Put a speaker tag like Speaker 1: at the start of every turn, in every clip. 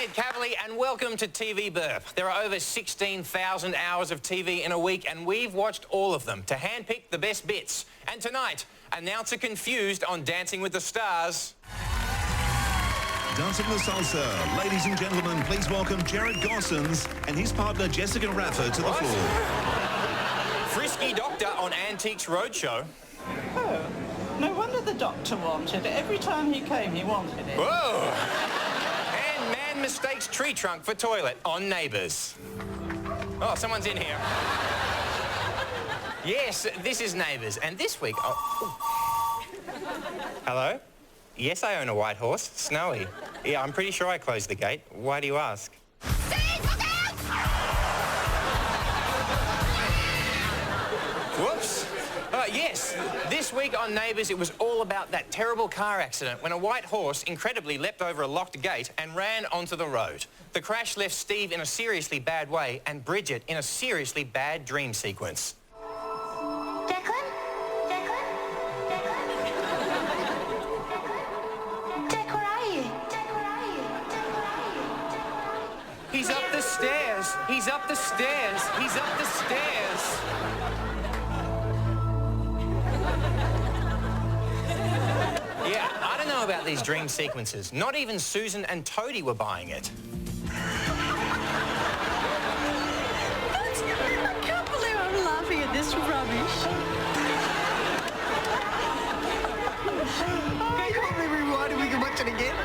Speaker 1: Ed Cavalier and welcome to TV Burp. There are over 16,000 hours of TV in a week and we've watched all of them to handpick the best bits. And tonight, announcer confused on Dancing with the Stars.
Speaker 2: Dancing with Salsa. Ladies and gentlemen, please welcome Jared Gossens and his partner Jessica Raffer to the floor.
Speaker 1: Frisky doctor on Antics Roadshow.
Speaker 3: Oh, no wonder the doctor wanted it. Every time he came, he wanted it.
Speaker 1: Whoa! And man mistakes tree trunk for toilet on Neighbours. Oh, someone's in here. Yes, this is Neighbours, and this week... Hello? Yes, I own a white horse, Snowy. Yeah, I'm pretty sure I closed the gate. Why do you ask? Whoops. Yes, this week on Neighbours, it was all about that terrible car accident when a white horse incredibly leapt over a locked gate and ran onto the road. The crash left Steve in a seriously bad way and Bridget in a seriously bad dream sequence. He's up the stairs. He's up the stairs. He's up the stairs. Yeah, I don't know about these dream sequences. Not even Susan and Toadie were buying it.
Speaker 4: I can't believe I'm laughing at this rubbish.
Speaker 5: I can't believe we rewinded. We can watch it again.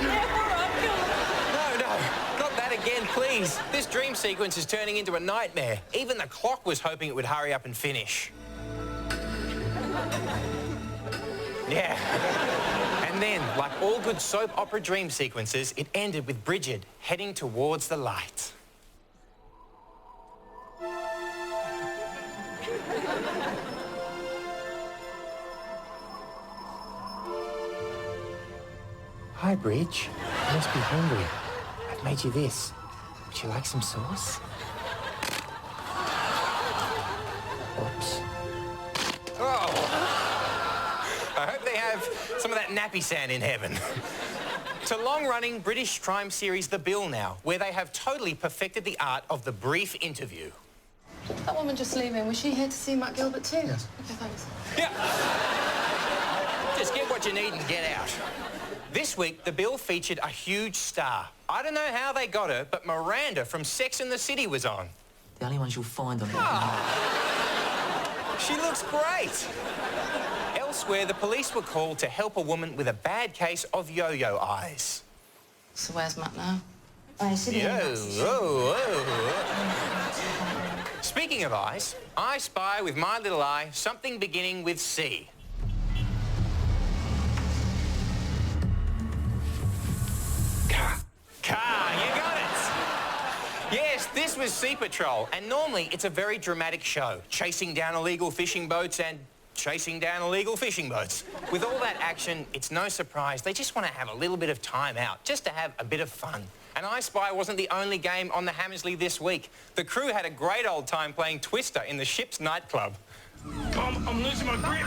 Speaker 1: Again, please. This dream sequence is turning into a nightmare. Even the clock was hoping it would hurry up and finish. Yeah. And then, like all good soap opera dream sequences, it ended with Bridget heading towards the light. Hi, Bridge. You must be hungry. I've made you this. Would you like some sauce? Oops. Oh! I hope they have some of that nappy sand in heaven. It's a long-running British crime series, The Bill now, where they have totally perfected the art of the brief interview.
Speaker 6: That woman just leaving, was she here to see Matt Gilbert too?
Speaker 5: Yes.
Speaker 6: Okay, thanks.
Speaker 1: Yeah. Just get what you need and get out. This week, The Bill featured a huge star. I don't know how they got her, but Miranda from Sex and the City was on.
Speaker 7: The only ones you'll find on it.
Speaker 1: Oh. She looks great. Elsewhere, the police were called to help a woman with a bad case of yo-yo eyes.
Speaker 6: So where's Matt now?
Speaker 1: Speaking of eyes, I spy with my little eye something beginning with C. Car, you got it! Yes, this was Sea Patrol, and normally it's a very dramatic show, chasing down illegal fishing boats and chasing down illegal fishing boats. With all that action, it's no surprise they just want to have a little bit of time out, just to have a bit of fun. And I Spy wasn't the only game on the Hammersley this week. The crew had a great old time playing Twister in the ship's nightclub.
Speaker 8: I'm losing my grip.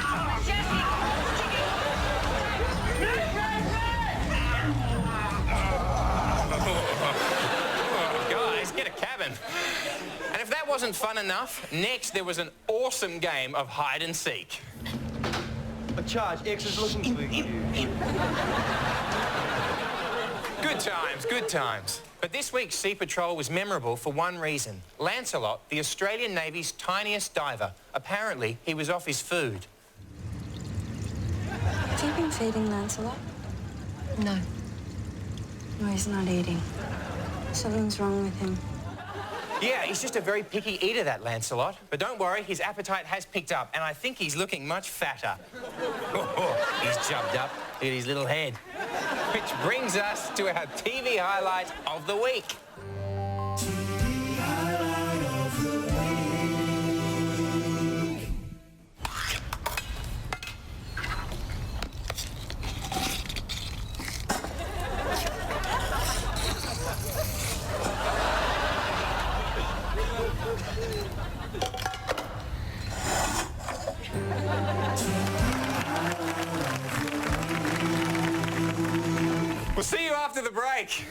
Speaker 1: Guys, get a cabin. And if that wasn't fun enough, next there was an awesome game of hide and seek.
Speaker 5: A charge. X is looking for you.
Speaker 1: Good times, good times. But this week's Sea Patrol was memorable for one reason. Lancelot, the Australian Navy's tiniest diver, apparently he was off his food.
Speaker 4: Have you been feeding Lancelot?
Speaker 6: No.
Speaker 4: No, he's not eating. Something's wrong with him.
Speaker 1: Yeah, he's just a very picky eater, that Lancelot. But don't worry, his appetite has picked up, and I think he's looking much fatter. He's jumped up. Look at his little head. Which brings us to our TV highlight of the week.
Speaker 2: TV highlight of the week.
Speaker 1: We'll see you after the break.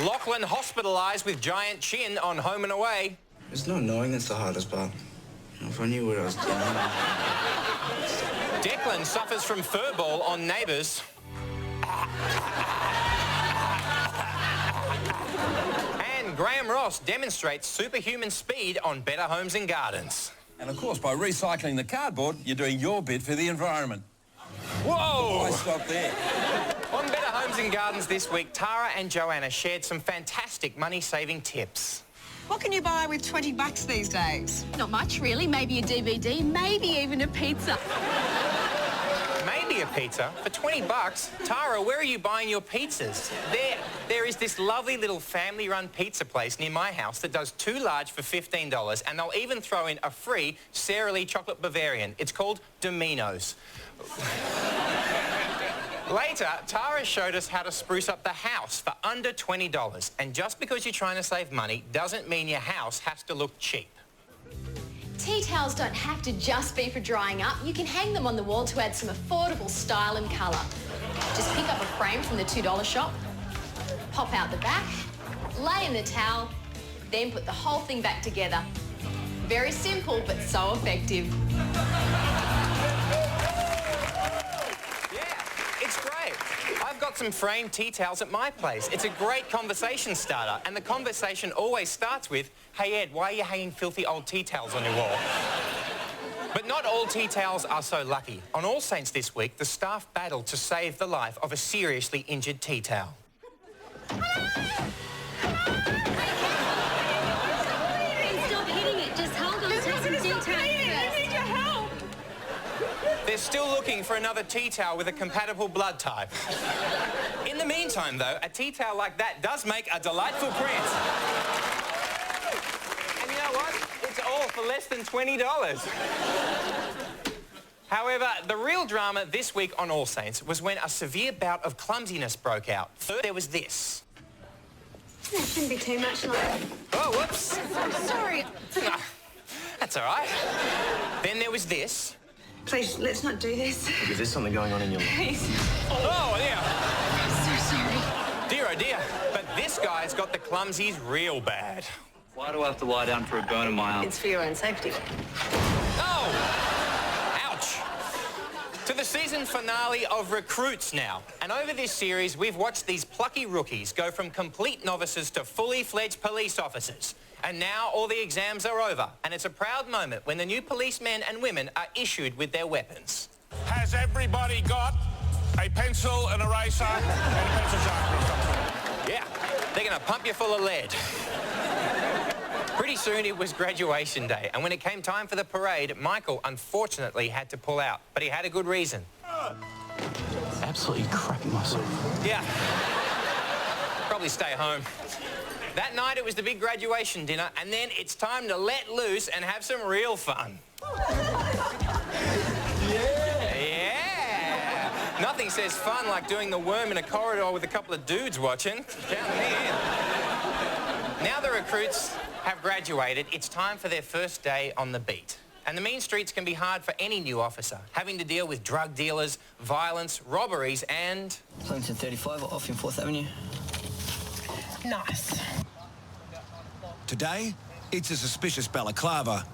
Speaker 1: Lachlan hospitalised with giant chin on Home and Away.
Speaker 9: It's not knowing that's the hardest part. If I knew what I was doing.
Speaker 1: Declan suffers from furball on Neighbours. And Graham Ross demonstrates superhuman speed on Better Homes and Gardens.
Speaker 10: And of course, by recycling the cardboard, you're doing your bit for the environment.
Speaker 1: Whoa!
Speaker 10: Why stop there?
Speaker 1: On Better Homes and Gardens this week, Tara and Joanna shared some fantastic money-saving tips.
Speaker 11: What can you buy with $20 these days?
Speaker 6: Not much, really. Maybe a DVD, maybe even a pizza.
Speaker 1: Maybe a pizza? For $20? Tara, where are you buying your pizzas? There is this lovely little family-run pizza place near my house that does 2 large for $15, and they'll even throw in a free Sara Lee chocolate Bavarian. It's called Domino's. Later, Tara showed us how to spruce up the house for under $20. And just because you're trying to save money doesn't mean your house has to look cheap.
Speaker 6: Tea towels don't have to just be for drying up. You can hang them on the wall to add some affordable style and colour. Just pick up a frame from the $2 shop, pop out the back, lay in the towel, then put the whole thing back together. Very simple, but so effective.
Speaker 1: It's great. I've got some framed tea towels at my place. It's a great conversation starter, and the conversation always starts with, "Hey Ed, why are you hanging filthy old tea towels on your wall?" But not all tea towels are so lucky. On All Saints this week, the staff battled to save the life of a seriously injured tea towel.
Speaker 6: Stop hitting it. Just hold on. Take some details first.
Speaker 1: They're still looking for another tea towel with a compatible blood type. In the meantime, though, a tea towel like that does make a delightful print. And you know what? It's all for less than $20. However, the real drama this week on All Saints was when a severe bout of clumsiness broke out. First, there was this.
Speaker 4: That shouldn't be too much like...
Speaker 1: Oh, whoops.
Speaker 6: I'm sorry.
Speaker 1: That's all right. Then there was this.
Speaker 4: Please, let's not do this.
Speaker 5: Is there something going on in your life?
Speaker 4: Please.
Speaker 1: Oh, yeah.
Speaker 6: I'm so sorry.
Speaker 1: Dear, oh dear. But this guy's got the clumsies real bad.
Speaker 5: Why do I have to lie down for a burn in my arm?
Speaker 4: It's for your own safety.
Speaker 1: Oh! Ouch! To the season finale of Recruits now. And over this series, we've watched these plucky rookies go from complete novices to fully fledged police officers. And now all the exams are over, and it's a proud moment when the new policemen and women are issued with their weapons.
Speaker 8: Has everybody got a pencil, an eraser, and a pencil sharpener?
Speaker 1: Yeah, they're going to pump you full of lead. Pretty soon it was graduation day, and when it came time for the parade, Michael unfortunately had to pull out, but he had a good reason.
Speaker 7: Absolutely crapping myself.
Speaker 1: Yeah. Probably stay home. That night it was the big graduation dinner, and then it's time to let loose and have some real fun. Yeah! Nothing says fun like doing the worm in a corridor with a couple of dudes watching. Count me in. Now the recruits have graduated, it's time for their first day on the beat. And the mean streets can be hard for any new officer, having to deal with drug dealers, violence, robberies, and...
Speaker 7: Clinton 35 off in 4th Avenue.
Speaker 11: Nice.
Speaker 2: Today, it's a suspicious balaclava,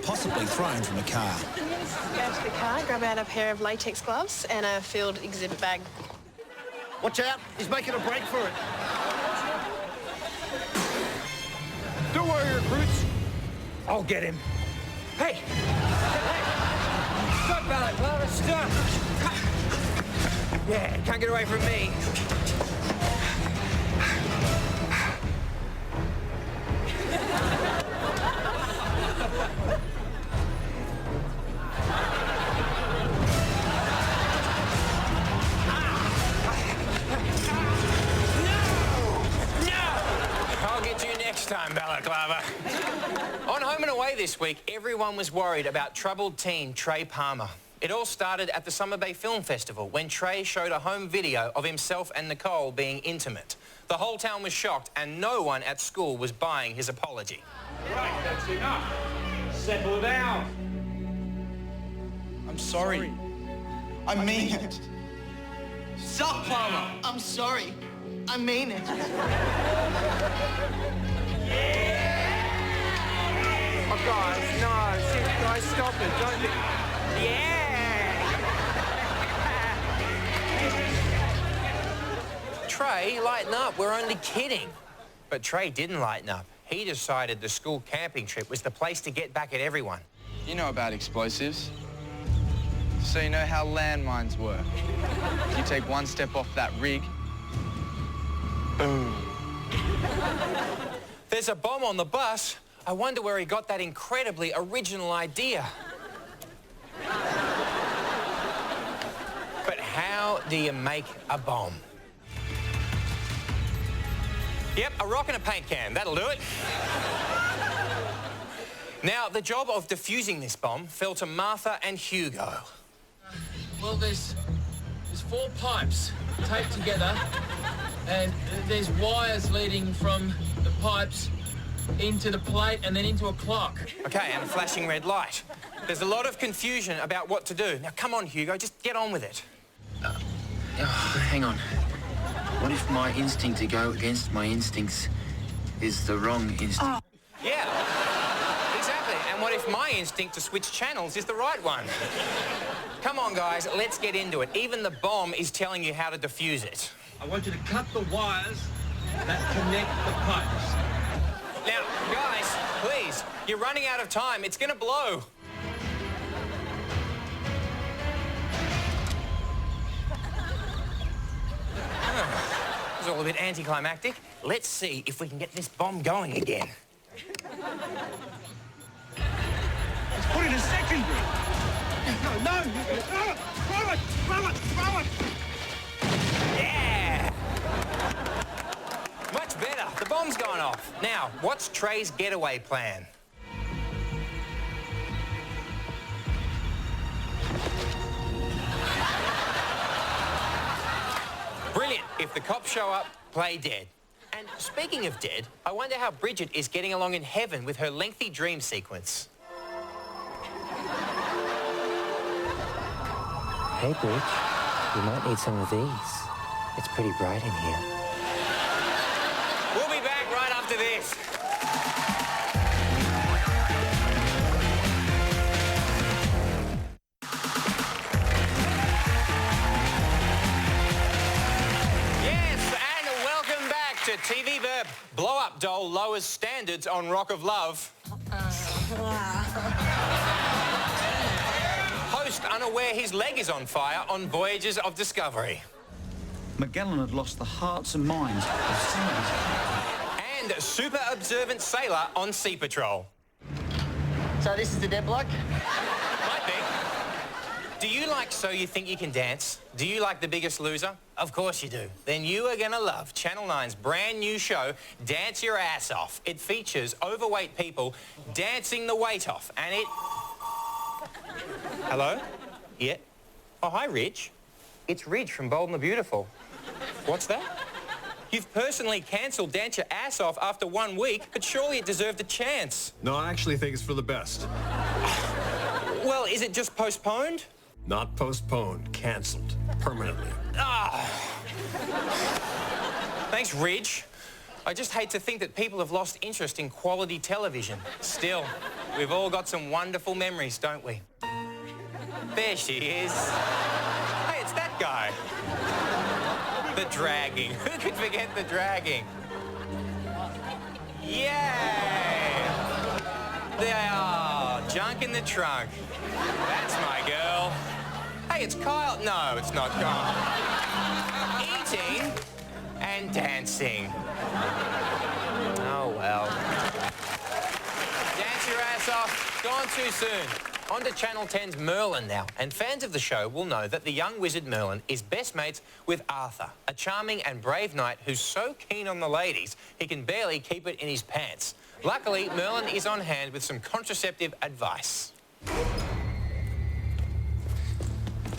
Speaker 2: possibly thrown from a car.
Speaker 11: Go to the car, grab out a pair of latex gloves and a field exhibit bag.
Speaker 5: Watch out, he's making a break for it.
Speaker 8: Don't worry, recruits.
Speaker 1: I'll get him. Hey!
Speaker 8: Stop, balaclava, stop.
Speaker 1: Yeah, can't get away from me. I'll get you next time, balaclava. On Home and Away this week, everyone was worried about troubled teen Trey Palmer. It all started at the Summer Bay Film Festival when Trey showed a home video of himself and Nicole being intimate. The whole town was shocked and no one at school was buying his apology.
Speaker 8: Right, that's enough. Settle down.
Speaker 9: I'm sorry. I mean it.
Speaker 5: Stop, Palmer.
Speaker 12: I'm sorry.
Speaker 5: I mean it.
Speaker 1: Oh, guys, no. Guys, stop it. Don't... Yeah! Trey, lighten up. We're only kidding. But Trey didn't lighten up. He decided the school camping trip was the place to get back at everyone.
Speaker 12: You know about explosives. So you know how landmines work. If you take one step off that rig, boom.
Speaker 1: There's a bomb on the bus. I wonder where he got that incredibly original idea. But how do you make a bomb? Yep, a rock and a paint can. That'll do it. Now, the job of defusing this bomb fell to Martha and Hugo.
Speaker 13: Well, there's 4 pipes taped together, and there's wires leading from the pipes into the plate and then into a clock.
Speaker 1: Okay, and a flashing red light. There's a lot of confusion about what to do. Now, come on, Hugo, just get on with it.
Speaker 7: Hang on. What if my instinct to go against my instincts is the wrong instinct?
Speaker 1: Oh. Yeah, exactly. And what if my instinct to switch channels is the right one? Come on, guys, let's get into it. Even the bomb is telling you how to defuse it.
Speaker 13: I want you to cut the wires that connect the pipes.
Speaker 1: Now, guys, please, you're running out of time. It's going to blow. It was all a bit anticlimactic. Let's see if we can get this bomb going again.
Speaker 13: Let's put it in secondary. No. Throw it.
Speaker 1: Yeah! Much better. The bomb's gone off. Now, what's Trey's getaway plan? Brilliant. If the cops show up, play dead. And speaking of dead, I wonder how Bridget is getting along in heaven with her lengthy dream sequence.
Speaker 14: Hey, Bridge, you might need some of these. It's pretty bright in here.
Speaker 1: We'll be back right after this. To TV Burp, blow-up doll lowers standards on Rock of Love. Host unaware his leg is on fire on Voyages of Discovery.
Speaker 15: Magellan had lost the hearts and minds of sailors.
Speaker 1: And super observant sailor on Sea Patrol.
Speaker 5: So this is the dead bloke?
Speaker 1: Might be. Do you like So You Think You Can Dance? Do you like The Biggest Loser? Of course you do. Then you are going to love Channel 9's brand new show, Dance Your Ass Off. It features overweight people dancing the weight off, and it... Hello? Yeah? Oh, hi, Ridge. It's Ridge from Bold and the Beautiful. What's that? You've personally cancelled Dance Your Ass Off after 1 week, but surely it deserved a chance.
Speaker 16: No, I actually think it's for the best.
Speaker 1: Well, is it just postponed?
Speaker 16: Not postponed, cancelled. Permanently.
Speaker 1: Ah. Thanks, Ridge. I just hate to think that people have lost interest in quality television. Still, we've all got some wonderful memories, don't we? There she is. Hey, it's that guy. The dragging. Who could forget the dragging? Yay! They are. Junk in the trunk. That's my girl. Hey, it's Kyle. No, it's not Kyle. Eating and dancing. Oh, well. Dance your ass off. Gone too soon. On to Channel 10's Merlin now. And fans of the show will know that the young wizard Merlin is best mates with Arthur, a charming and brave knight who's so keen on the ladies he can barely keep it in his pants. Luckily, Merlin is on hand with some contraceptive advice.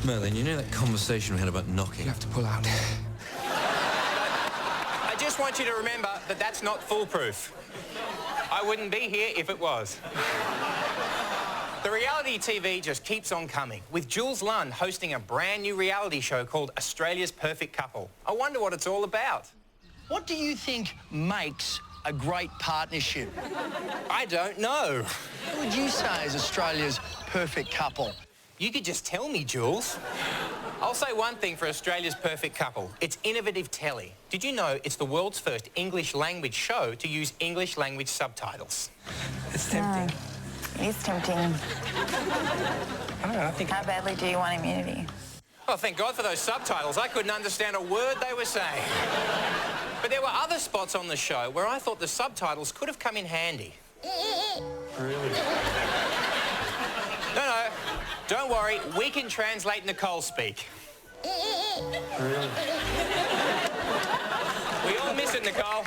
Speaker 17: Merlin, you know that conversation we had about knocking?
Speaker 12: You have to pull out.
Speaker 1: I just want you to remember that that's not foolproof. I wouldn't be here if it was. The reality TV just keeps on coming, with Jules Lund hosting a brand new reality show called Australia's Perfect Couple. I wonder what it's all about.
Speaker 5: What do you think makes a great partnership?
Speaker 1: I don't know.
Speaker 5: Who would you say is Australia's perfect couple?
Speaker 1: You could just tell me, Jules. I'll say one thing for Australia's perfect couple. It's innovative telly. Did you know it's the world's first English language show to use English language subtitles?
Speaker 18: It's tempting. It is tempting.
Speaker 1: I don't know, I think...
Speaker 18: How badly do you want immunity?
Speaker 1: Oh, thank God for those subtitles. I couldn't understand a word they were saying. But there were other spots on the show where I thought the subtitles could have come in handy.
Speaker 16: Really?
Speaker 1: No, don't worry. We can translate Nicole speak.
Speaker 16: Really?
Speaker 1: We all miss it, Nicole.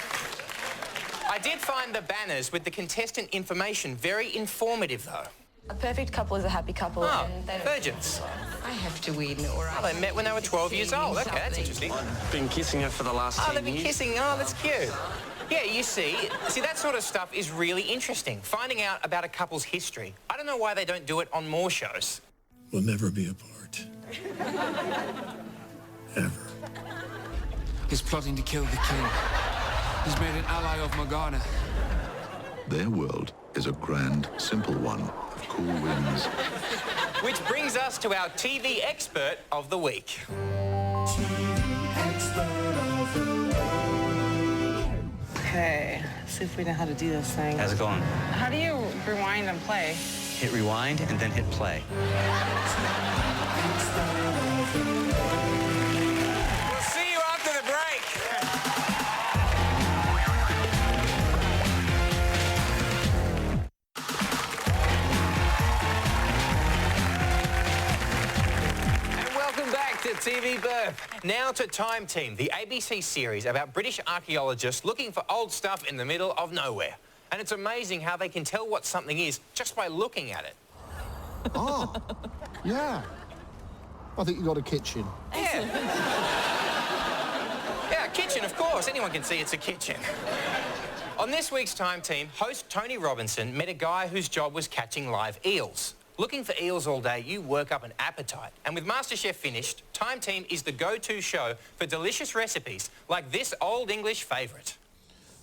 Speaker 1: I did find the banners with the contestant information very informative, though.
Speaker 18: A perfect couple is a happy couple.
Speaker 1: Oh,
Speaker 18: and they don't...
Speaker 1: virgins.
Speaker 18: I have to win, or
Speaker 1: Oh, they met when they were 12 years old. Okay, that's interesting.
Speaker 16: I've been kissing her for the last 10
Speaker 1: Oh, they've been
Speaker 16: years.
Speaker 1: kissing. Oh, that's cute. Yeah, you see, that sort of stuff is really interesting. Finding out about a couple's history. I don't know why they don't do it on more shows.
Speaker 16: We'll never be apart. Ever.
Speaker 19: He's plotting to kill the king. He's made an ally of Morgana.
Speaker 2: Their world is a grand, simple one of cool winds.
Speaker 1: Which brings us to our TV expert of the week.
Speaker 3: Okay, see if we know how to do this thing.
Speaker 20: How's it going?
Speaker 3: How do you rewind and play?
Speaker 20: Hit rewind and then hit play.
Speaker 1: We'll see you after the break. Welcome back to TV Burp. Now to Time Team, the ABC series about British archaeologists looking for old stuff in the middle of nowhere. And it's amazing how they can tell what something is just by looking at it.
Speaker 21: Oh, yeah. I think you got a kitchen.
Speaker 1: Yeah. Yeah, a kitchen, of course. Anyone can see it's a kitchen. On this week's Time Team, host Tony Robinson met a guy whose job was catching live eels. Looking for eels all day, you work up an appetite. And with MasterChef finished, Time Team is the go-to show for delicious recipes like this old English favourite.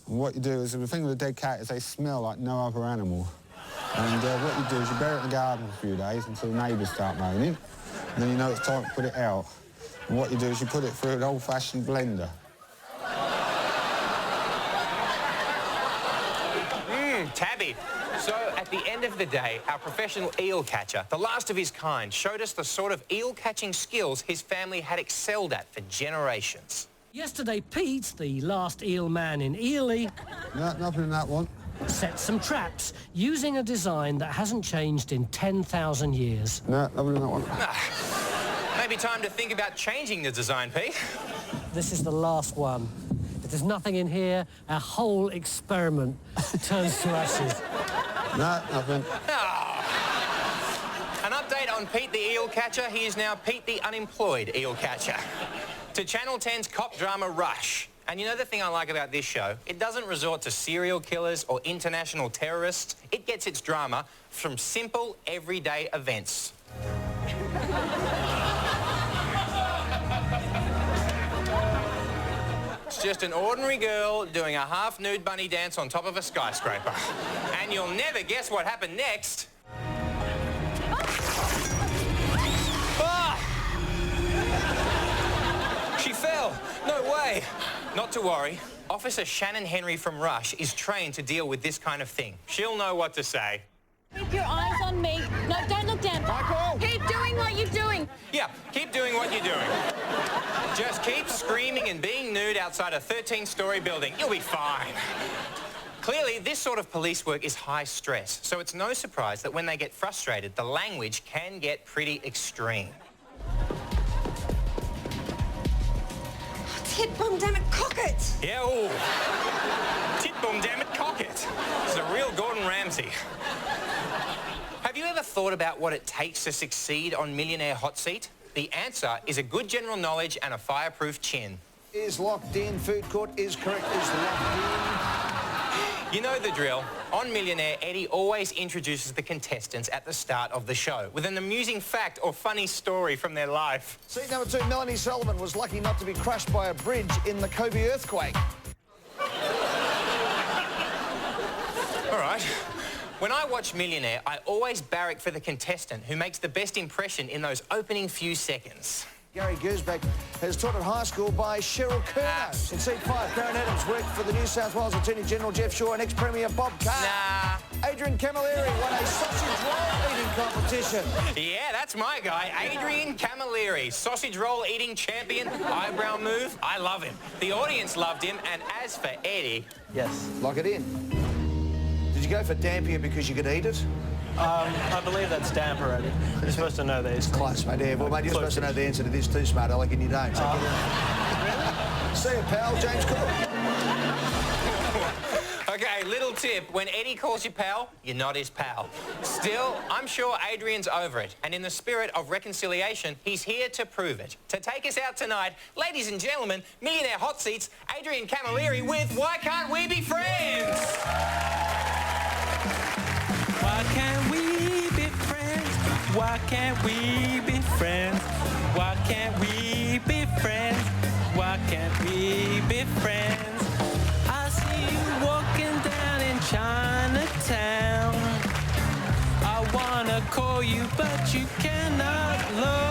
Speaker 22: What you do is, the thing with a dead cat is they smell like no other animal. And what you do is you bury it in the garden for a few days until the neighbours start moaning. And then you know it's time to put it out. And what you do is you put it through an old-fashioned blender.
Speaker 1: Tabby. So, at the end of the day, our professional eel catcher, the last of his kind, showed us the sort of eel-catching skills his family had excelled at for generations.
Speaker 23: Yesterday, Pete, the last eel man in Ely...
Speaker 22: No, nothing in that one.
Speaker 23: ...set some traps using a design that hasn't changed in 10,000 years.
Speaker 22: No, nothing in that one.
Speaker 1: Maybe time to think about changing the design, Pete.
Speaker 23: This is the last one. If there's nothing in here, our whole experiment turns to ashes.
Speaker 22: No, nothing.
Speaker 1: Oh. An update on Pete the eel catcher. He is now Pete the unemployed eel catcher. To Channel 10's cop drama Rush. And you know the thing I like about this show? It doesn't resort to serial killers or international terrorists. It gets its drama from simple, everyday events. It's just an ordinary girl doing a half-nude bunny dance on top of a skyscraper. And you'll never guess what happened next. Ah! She fell. No way. Not to worry. Officer Shannon Henry from Rush is trained to deal with this kind of thing. She'll know what to say.
Speaker 24: Keep your eyes on me. No, don't look down. Michael! Keep doing what you're doing.
Speaker 1: Yeah, keep doing what you're doing. Just keep screaming and being nude outside a 13-story building. You'll be fine. Clearly, this sort of police work is high stress, so it's no surprise that when they get frustrated, the language can get pretty extreme.
Speaker 4: Tit bum damn it, cock it!
Speaker 1: Yeah, ooh. Tit bum damn it, cock it. It's a real Gordon Ramsay. Have you ever thought about what it takes to succeed on Millionaire Hot Seat? The answer is a good general knowledge and a fireproof chin.
Speaker 25: Is locked in. Food court is correct. Is locked in.
Speaker 1: You know the drill. On Millionaire, Eddie always introduces the contestants at the start of the show with an amusing fact or funny story from their life.
Speaker 25: Seat number 2, Melanie Sullivan was lucky not to be crushed by a bridge in the Kobe earthquake.
Speaker 1: right. When I watch Millionaire, I always barrack for the contestant who makes the best impression in those opening few seconds.
Speaker 25: Gary Gersbeck is taught at high school by Cheryl Curnow. In seat 5, Karen Adams worked for the New South Wales Attorney General Jeff Shaw and ex-Premier Bob Carr.
Speaker 1: Nah.
Speaker 25: Adrian Camilleri won a sausage roll eating competition.
Speaker 1: Yeah, that's my guy, Adrian Camilleri, sausage roll eating champion, eyebrow move. I love him. The audience loved him, and as for Eddie...
Speaker 25: Yes. Lock it in. Did you go for Dampier because you could eat it?
Speaker 16: I believe that's damper, Eddie. You're supposed to know these.
Speaker 25: Close, mate. Yeah, well, mate, you're supposed to know the answer to this too, smart aleck, and you don't. So see you, pal. James Cook.
Speaker 1: Okay, little tip. When Eddie calls you pal, you're not his pal. Still, I'm sure Adrian's over it. And in the spirit of reconciliation, he's here to prove it. To take us out tonight, ladies and gentlemen, Millionaire Hot Seats, Adrian Camilleri with Why Can't We Be Friends?
Speaker 6: Why can't we be friends? Why can't we be friends? Why can't we be friends? Why can't we be friends? I see you walking down in Chinatown. I wanna call you, but you cannot look.